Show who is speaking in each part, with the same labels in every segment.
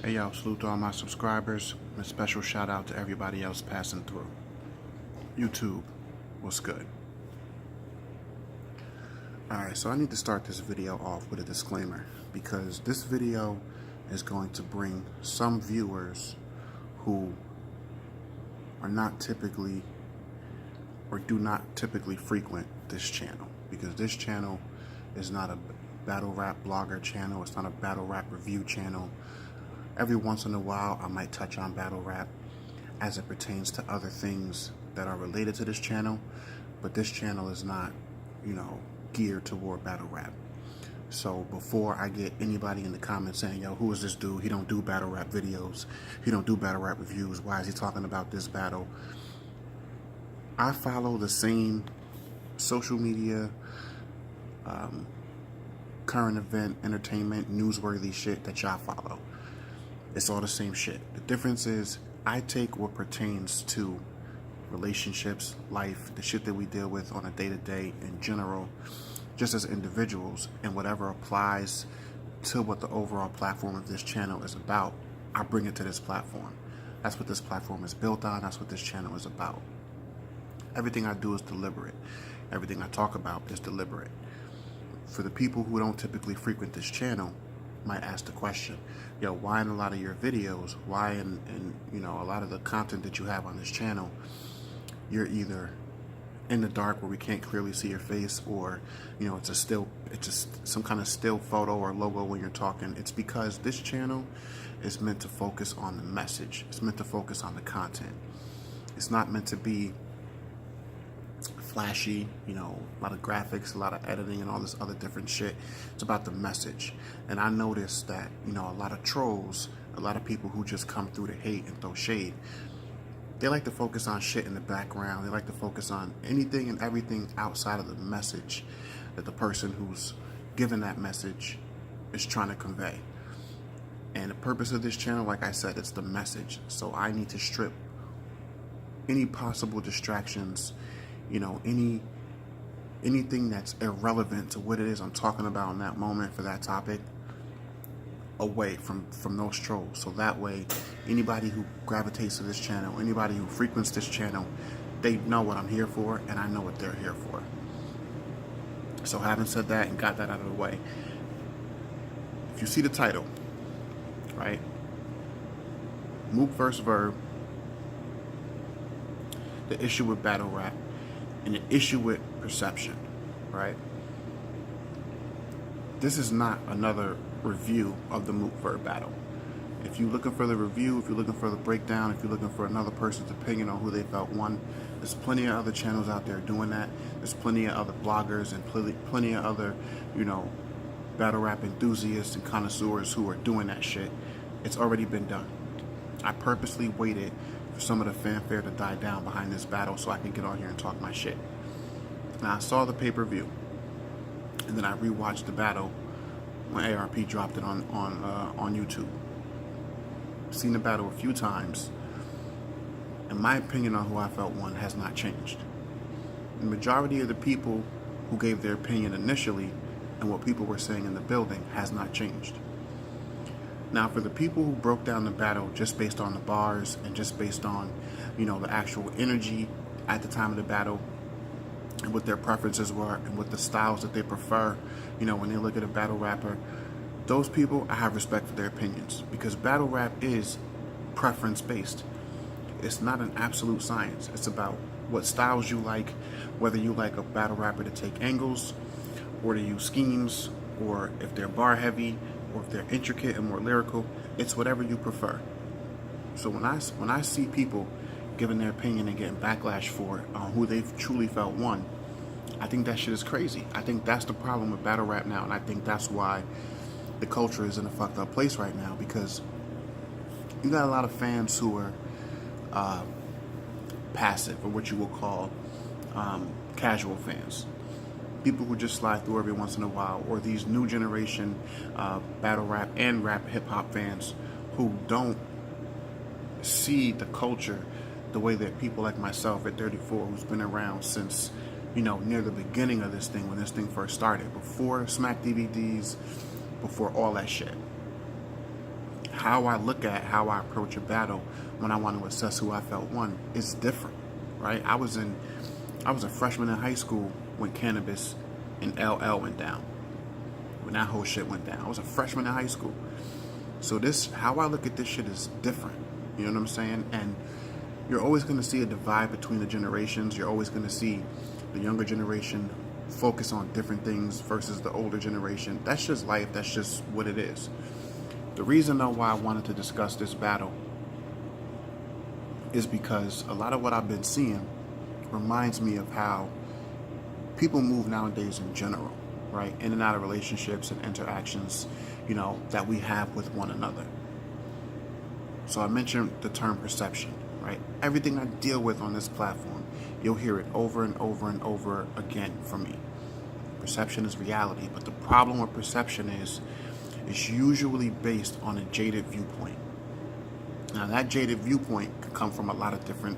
Speaker 1: Hey yo, salute to all my subscribers, and a special shout out to everybody else passing through. YouTube, what's good? Alright, so I need to start this video off with a disclaimer because this video is going to bring some viewers who are not typically or do not typically frequent this channel, because this channel is not a battle rap blogger channel, it's not a battle rap review channel. Every once in a while, I might touch on battle rap as it pertains to other things that are related to this channel, but this channel is not, geared toward battle rap. So before I get anybody in the comments saying, yo, who is this dude? He don't do battle rap videos. He don't do battle rap reviews. Why is he talking about this battle? I follow the same social media, current event, entertainment, newsworthy shit that y'all follow. It's all the same shit. The difference is I take what pertains to relationships, life, the shit that we deal with on a day-to-day in general, just as individuals, and whatever applies to what the overall platform of this channel is about, I bring it to this platform. That's what this platform is built on. That's what this channel is about. Everything I do is deliberate. Everything I talk about is deliberate. For the people who don't typically frequent this channel, might ask the question, yo, why in a lot of your videos, why in a lot of the content that you have on this channel, you're either in the dark where we can't clearly see your face, or it's just some kind of still photo or logo when you're talking. It's because this channel is meant to focus on the message. It's meant to focus on the content. It's not meant to be flashy, a lot of graphics, a lot of editing and all this other different shit. It's about the message. And I noticed that, a lot of trolls, a lot of people who just come through to hate and throw shade, they like to focus on shit in the background. They like to focus on anything and everything outside of the message that the person who's given that message is trying to convey. And the purpose of this channel, like I said, it's the message. So I need to strip any possible distractions, anything that's irrelevant to what it is I'm talking about in that moment for that topic, away from those trolls. So that way, anybody who gravitates to this channel, anybody who frequents this channel, they know what I'm here for, and I know what they're here for. So having said that and got that out of the way, if you see the title, right? Mook versus Verb, the issue with battle rap, and the issue with perception, right? This is not another review of the Mook Verb battle. If you're looking for the review, if you're looking for the breakdown, if you're looking for another person's opinion on who they felt won, there's plenty of other channels out there doing that. There's plenty of other bloggers and plenty of other, battle rap enthusiasts and connoisseurs who are doing that shit. It's already been done. I purposely waited for some of the fanfare to die down behind this battle so I can get on here and talk my shit. Now, I saw the pay-per-view, and then I rewatched the battle when ARP dropped it on YouTube. Seen the battle a few times, and my opinion on who I felt won has not changed. The majority of the people who gave their opinion initially and what people were saying in the building has not changed. Now, for the people who broke down the battle just based on the bars and just based on, the actual energy at the time of the battle and what their preferences were and what the styles that they prefer, when they look at a battle rapper, those people, I have respect for their opinions, because battle rap is preference-based. It's not an absolute science. It's about what styles you like, whether you like a battle rapper to take angles or to use schemes, or if they're bar heavy, or if they're intricate and more lyrical. It's whatever you prefer. So when I see people giving their opinion and getting backlash for it on who they've truly felt won, I think that shit is crazy. I think that's the problem with battle rap now, and I think that's why the culture is in a fucked up place right now, because you got a lot of fans who are passive, or what you will call casual fans. People who just slide through every once in a while, or these new generation battle rap and rap hip hop fans who don't see the culture the way that people like myself at 34, who's been around since, near the beginning of this thing, when this thing first started, before Smack DVDs, before all that shit. how I look at, how I approach a battle when I want to assess who I felt won is different, right? I was a freshman in high school when Cannabis and LL went down. When that whole shit went down, I was a freshman in high school. So how I look at this shit is different. You know what I'm saying? And you're always going to see a divide between the generations. You're always going to see the younger generation focus on different things versus the older generation. That's just life. That's just what it is. The reason, though, why I wanted to discuss this battle is because a lot of what I've been seeing reminds me of how people move nowadays in general, right? In and out of relationships and interactions, that we have with one another. So I mentioned the term perception, right? Everything I deal with on this platform, you'll hear it over and over and over again from me. Perception is reality, but the problem with perception is it's usually based on a jaded viewpoint. Now, that jaded viewpoint could come from a lot of different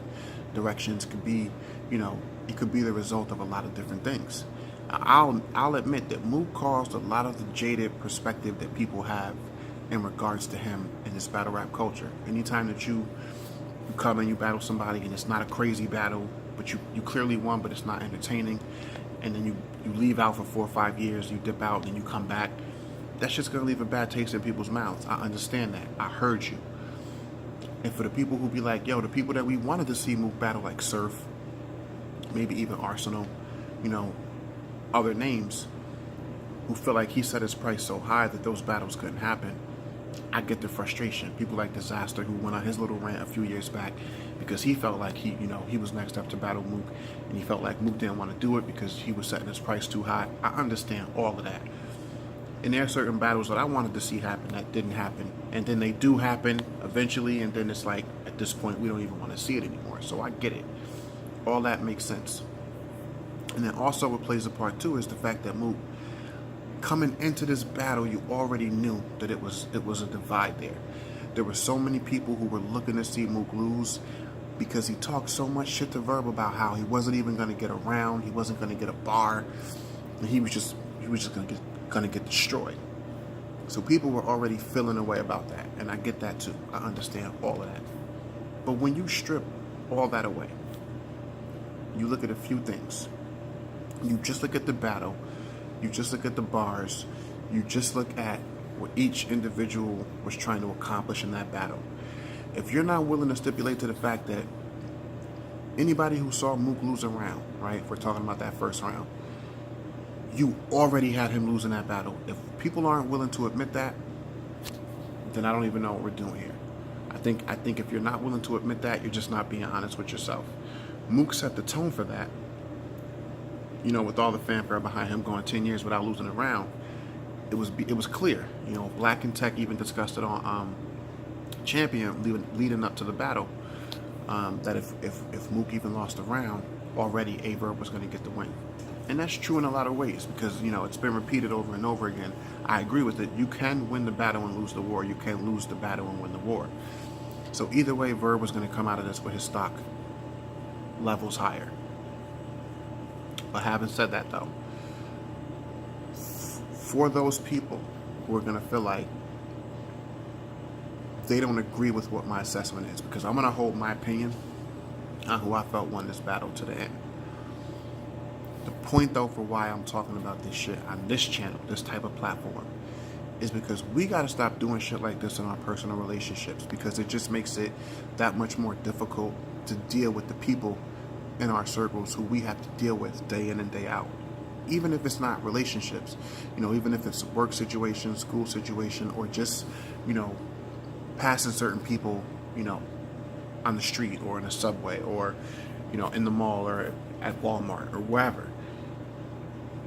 Speaker 1: directions. It could be, it could be the result of a lot of different things. I'll admit that Mook caused a lot of the jaded perspective that people have in regards to him in this battle rap culture. Anytime that you come and you battle somebody and it's not a crazy battle, but you clearly won, but it's not entertaining, and then you leave out for 4 or 5 years, you dip out, and you come back, that's just going to leave a bad taste in people's mouths. I understand that. I heard you. And for the people who be like, yo, the people that we wanted to see Mook battle, like Surf, maybe even Arsenal, other names, who feel like he set his price so high that those battles couldn't happen, I get the frustration. People like Disaster, who went on his little rant a few years back because he felt like he was next up to battle Mook, and he felt like Mook didn't want to do it because he was setting his price too high. I understand all of that. And there are certain battles that I wanted to see happen that didn't happen. And then they do happen eventually, and then it's like, at this point, we don't even want to see it anymore. So I get it. All that makes sense. And then also what plays a part too is the fact that Mook, coming into this battle, you already knew that it was a divide there. There were so many people who were looking to see Mook lose because he talked so much shit to Verb about how he wasn't even going to get a round, he wasn't going to get a bar, and he was just going to get destroyed. So people were already feeling a way about that, and I get that too. I understand all of that. But when you strip all that away, you look at a few things. You just look at the battle. You just look at the bars. You just look at what each individual was trying to accomplish in that battle. If you're not willing to stipulate to the fact that anybody who saw Mook lose a round, right, if we're talking about that first round, you already had him losing that battle. If people aren't willing to admit that, then I don't even know what we're doing here. I think if you're not willing to admit that, you're just not being honest with yourself. Mook set the tone for that. With all the fanfare behind him going 10 years without losing a round, it was clear. Black and Tech even discussed it on Champion leading up to the battle, that if Mook even lost a round, already Verb was going to get the win. And that's true in a lot of ways because, it's been repeated over and over again. I agree with it. You can win the battle and lose the war. You can lose the battle and win the war. So either way, Verb was going to come out of this with his stock levels higher. But having said that, though, for those people who are going to feel like they don't agree with what my assessment is, because I'm going to hold my opinion on who I felt won this battle to the end. The point, though, for why I'm talking about this shit on this channel, this type of platform, is because we got to stop doing shit like this in our personal relationships, because it just makes it that much more difficult to deal with the people in our circles who we have to deal with day in and day out. Even if it's not relationships, even if it's a work situation, school situation, or just, passing certain people, on the street or in a subway or, in the mall or at Walmart or wherever.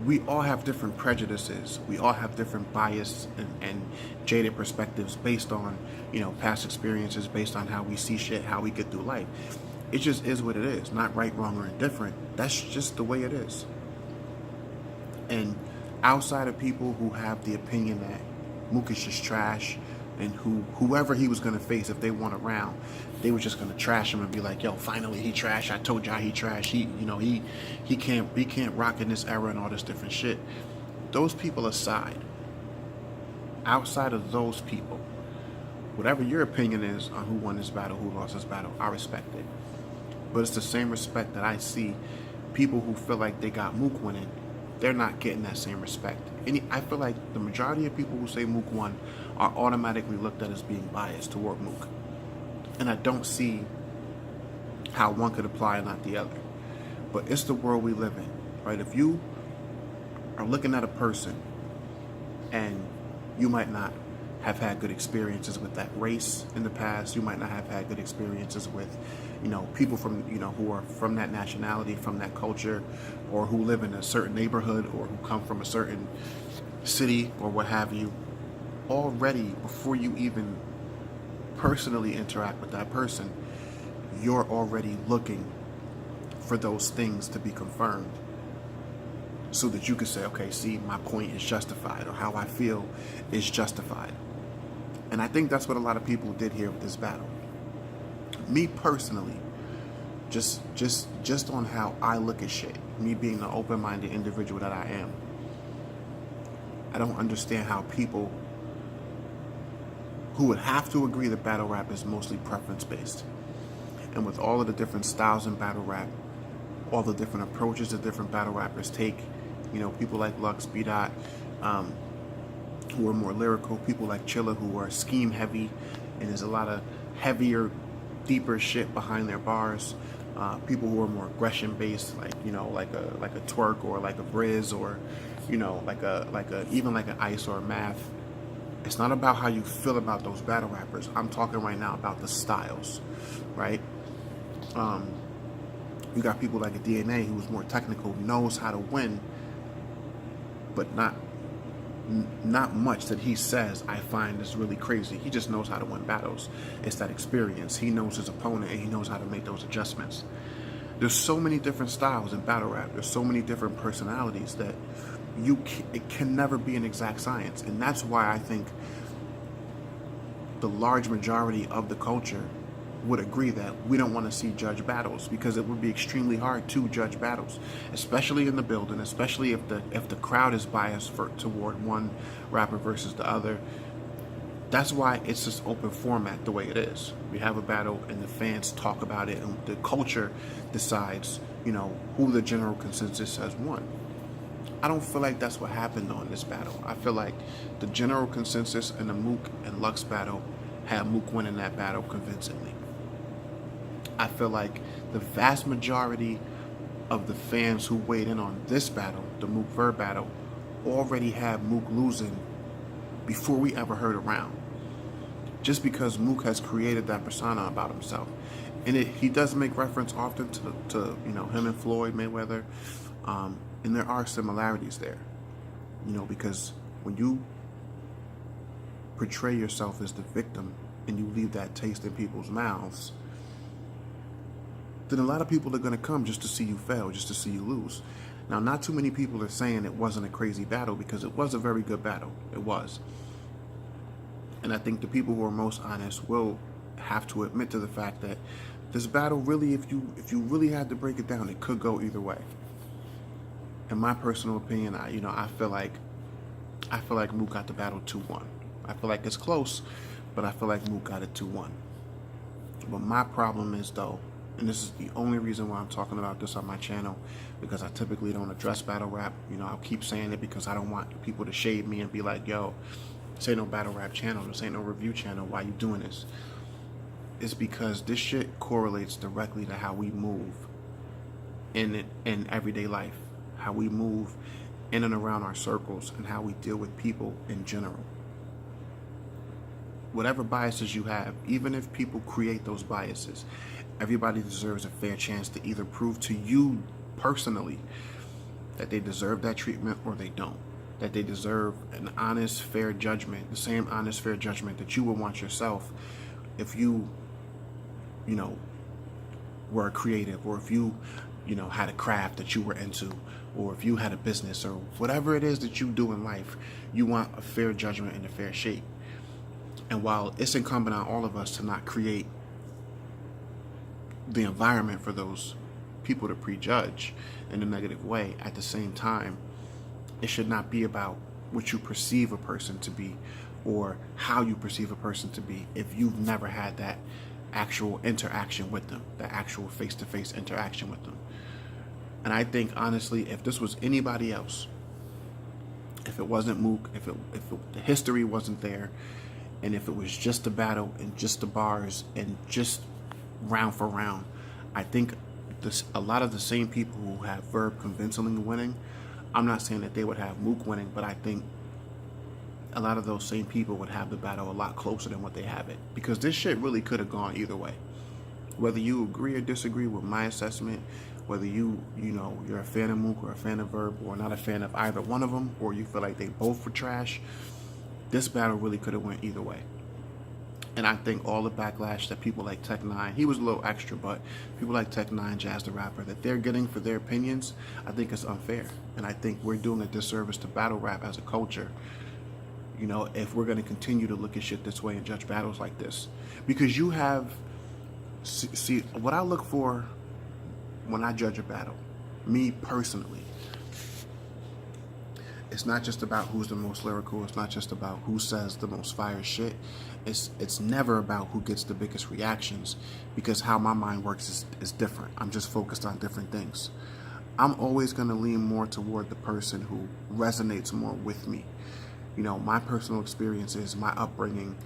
Speaker 1: We all have different prejudices. We all have different bias and jaded perspectives based on, past experiences, based on how we see shit, how we get through life. It just is what it is. Not right, wrong, or indifferent. That's just the way it is. And outside of people who have the opinion that Mook is just trash, and whoever he was going to face, if they won a round, they were just going to trash him and be like, yo, finally he trash. I told y'all he trash. He can't rock in this era and all this different shit. Those people aside, outside of those people, Whatever your opinion is on who won this battle, who lost this battle, I respect it. But it's the same respect that I see people who feel like they got Mook winning, they're not getting that same respect. I feel like the majority of people who say Mook won are automatically looked at as being biased toward Mook. And I don't see how one could apply and not the other. But it's the world we live in, right? If you are looking at a person and you might not have had good experiences with that race in the past, you might not have had good experiences with, people from, who are from that nationality, from that culture, or who live in a certain neighborhood, or who come from a certain city, or what have you, already before you even personally interact with that person, you're already looking for those things to be confirmed so that you can say, okay, see, my point is justified, or how I feel is justified. And I think that's what a lot of people did here with this battle. Me personally, just on how I look at shit, me being the open-minded individual that I am, I don't understand how people who would have to agree that battle rap is mostly preference-based, and with all of the different styles in battle rap, all the different approaches that different battle rappers take, people like Lux, B-Dot, who are more lyrical, people like Chilla, who are scheme heavy, and there's a lot of heavier, deeper shit behind their bars. People who are more aggression based, like a Twerk, or like a Briz, or even like an Ice or a Math. It's not about how you feel about those battle rappers. I'm talking right now about the styles, right? You got people like a DNA who's more technical, knows how to win, but not much that he says I find is really crazy. He just knows how to win battles. It's that experience. He knows his opponent, and he knows how to make those adjustments. There's so many different styles in battle rap. There's so many different personalities that it can never be an exact science. And that's why I think the large majority of the culture would agree that we don't want to see judge battles, because it would be extremely hard to judge battles, especially in the building, especially if the crowd is biased toward one rapper versus the other. That's why it's just open format the way it is. We have a battle and the fans talk about it, and the culture decides, who the general consensus has won. I don't feel like that's what happened on this battle. I feel like the general consensus in the Mook and Lux battle had Mook winning that battle convincingly. I feel like the vast majority of the fans who weighed in on this battle, the Mook Verb battle, already had Mook losing before we ever heard a round. Just because Mook has created that persona about himself. And he does make reference often to him and Floyd Mayweather. And there are similarities there. Because when you portray yourself as the victim and you leave that taste in people's mouths, then a lot of people are going to come just to see you fail, just to see you lose. Now, not too many people are saying it wasn't a crazy battle, because it was a very good battle. It was. And I think the people who are most honest will have to admit to the fact that this battle really, if you really had to break it down, it could go either way. In my personal opinion, I feel like Mook got the battle 2-1. I feel like it's close, but I feel like Mook got it 2-1. But my problem is, though, and this is the only reason why I'm talking about this on my channel, because I typically don't address battle rap. I'll keep saying it because I don't want people to shade me and be like, yo, this ain't no battle rap channel, this ain't no review channel, why you doing this? It's because this shit correlates directly to how we move in everyday life, how we move in and around our circles, and how we deal with people in general. Whatever biases you have, even if people create those biases, everybody deserves a fair chance to either prove to you personally that they deserve that treatment or they don't. That they deserve an honest, fair judgment, the same honest, fair judgment that you would want yourself if you were a creative, or if you had a craft that you were into, or if you had a business, or whatever it is that you do in life, you want a fair judgment and a fair shake. And while it's incumbent on all of us to not create the environment for those people to prejudge in a negative way, at the same time, it should not be about what you perceive a person to be or how you perceive a person to be if you've never had that actual interaction with them, that actual face-to-face interaction with them. And I think, honestly, if this was anybody else, if it wasn't Mook, if the history wasn't there, and if it was just the battle and just the bars and just round for round, I think a lot of the same people who have Verb convincingly winning, I'm not saying that they would have Mook winning, but I think a lot of those same people would have the battle a lot closer than what they have it. Because this shit really could have gone either way. Whether you agree or disagree with my assessment, whether you're a fan of Mook or a fan of Verb or not a fan of either one of them, or you feel like they both were trash, this battle really could have went either way. And I think all the backlash that people like Tech Nine, he was a little extra, but people like Tech Nine, Jazz the Rapper, that they're getting for their opinions, I think it's unfair. And I think we're doing a disservice to battle rap as a culture, if we're going to continue to look at shit this way and judge battles like this. Because you have, see, what I look for when I judge a battle, me personally, it's not just about who's the most lyrical. It's not just about who says the most fire shit. It's never about who gets the biggest reactions, because how my mind works is different. I'm just focused on different things. I'm always going to lean more toward the person who resonates more with me. My personal experiences, my upbringing,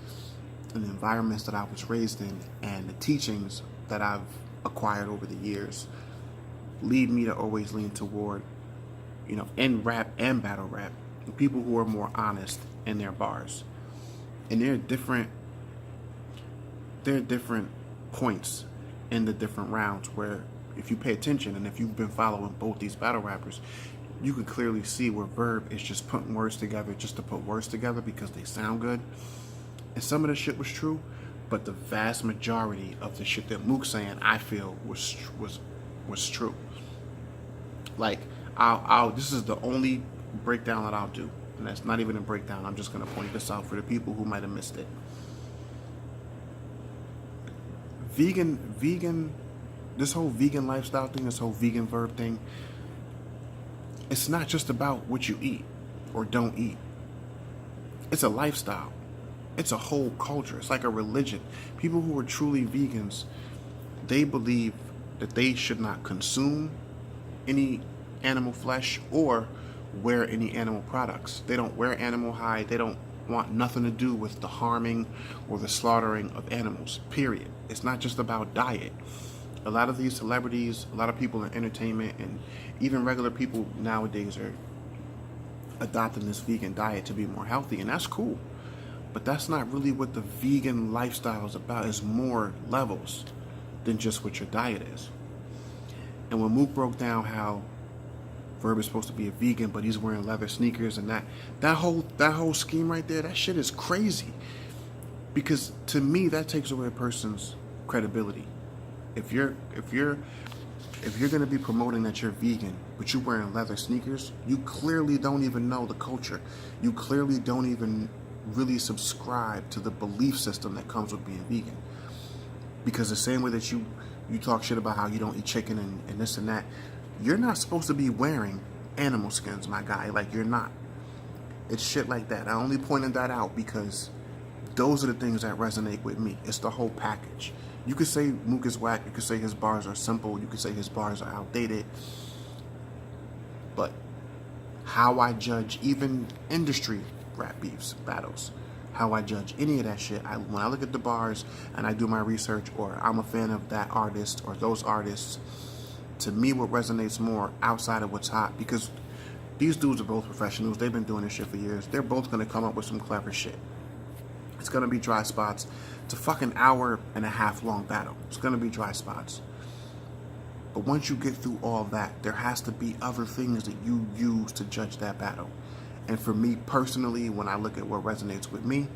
Speaker 1: and the environments that I was raised in, and the teachings that I've acquired over the years lead me to always lean toward, in rap and battle rap, people who are more honest in their bars. And there are different points in the different rounds where, if you pay attention and if you've been following both these battle rappers, you can clearly see where Verb is just putting words together just to put words together because they sound good. And some of the shit was true, but the vast majority of the shit that Mook's saying, I feel, was true. Like, this is the only breakdown that I'll do, and that's not even a breakdown. I'm just gonna point this out for the people who might have missed it. Vegan, this whole vegan lifestyle thing, this whole vegan Verb thing, it's not just about what you eat or don't eat. It's a lifestyle. It's a whole culture. It's like a religion. People who are truly vegans, they believe that they should not consume any animal flesh or wear any animal products. They don't wear animal hide. They don't want nothing to do with the harming or the slaughtering of animals, period. It's not just about diet. A lot of these celebrities, a lot of people in entertainment, and even regular people nowadays are adopting this vegan diet to be more healthy, and that's cool. But that's not really what the vegan lifestyle is about. It's more levels than just what your diet is. And when Mook broke down how Verb is supposed to be a vegan, but he's wearing leather sneakers, and that whole scheme right there, that shit is crazy. Because to me, that takes away a person's credibility. If you're gonna be promoting that you're vegan, but you're wearing leather sneakers, you clearly don't even know the culture. You clearly don't even really subscribe to the belief system that comes with being vegan. Because the same way that you talk shit about how you don't eat chicken and this and that, you're not supposed to be wearing animal skins, my guy. Like, you're not. It's shit like that. I only pointed that out because those are the things that resonate with me. It's the whole package. You could say Mook is whack. You could say his bars are simple. You could say his bars are outdated. But how I judge even industry rap beefs, battles, how I judge any of that shit, when I look at the bars and I do my research, or I'm a fan of that artist or those artists, to me what resonates more outside of what's hot, because these dudes are both professionals. They've been doing this shit for years. They're both going to come up with some clever shit. It's going to be dry spots. It's a fucking hour-and-a-half long battle. It's going to be dry spots. But once you get through all that, there has to be other things that you use to judge that battle. And for me personally, when I look at what resonates with me,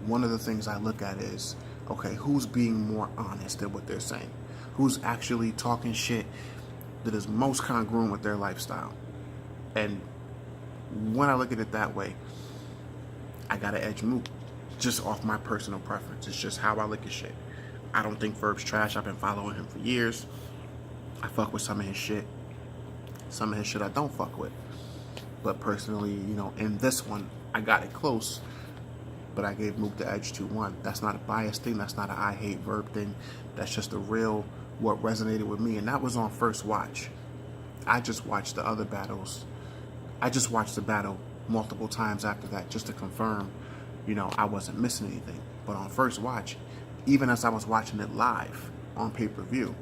Speaker 1: one of the things I look at is, okay, who's being more honest than what they're saying? Who's actually talking shit that is most congruent with their lifestyle? And when I look at it that way, I gotta edge Mook, just off my personal preference. It's just how I look at shit. I don't think Verb's trash. I've been following him for years. I fuck with some of his shit. Some of his shit I don't fuck with. But personally, in this one, I got it close. but I gave Mook the edge 2-1. That's not a biased thing. That's not an I hate Verb thing. That's just a real what resonated with me, and that was on first watch. I just watched the other battles. I just watched the battle multiple times after that just to confirm, I wasn't missing anything. But on first watch, even as I was watching it live on pay-per-view,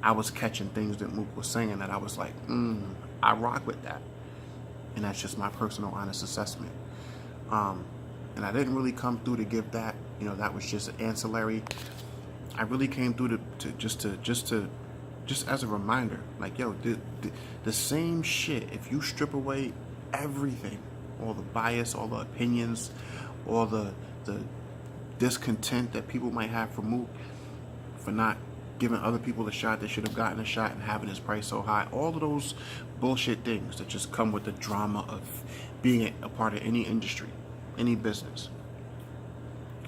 Speaker 1: I was catching things that Mook was saying that I was like, I rock with that. And that's just my personal honest assessment. And I didn't really come through to give that, that was just ancillary. I really came through just as a reminder, like, yo, the same shit, if you strip away everything, all the bias, all the opinions, all the discontent that people might have for Mook, for not giving other people a shot that should have gotten a shot and having his price so high, all of those bullshit things that just come with the drama of being a part of any industry, any business.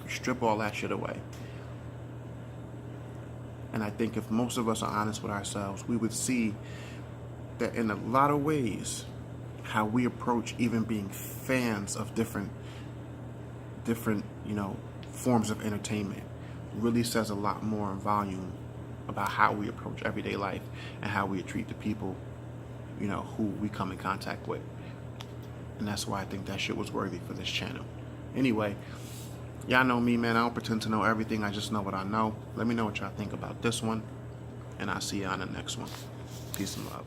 Speaker 1: Strip all that shit away. And I think if most of us are honest with ourselves, we would see that in a lot of ways, how we approach even being fans of different forms of entertainment really says a lot more in volume about how we approach everyday life and how we treat the people, who we come in contact with. And that's why I think that shit was worthy for this channel. Anyway, y'all know me, man. I don't pretend to know everything. I just know what I know. Let me know what y'all think about this one, and I'll see you on the next one. Peace and love.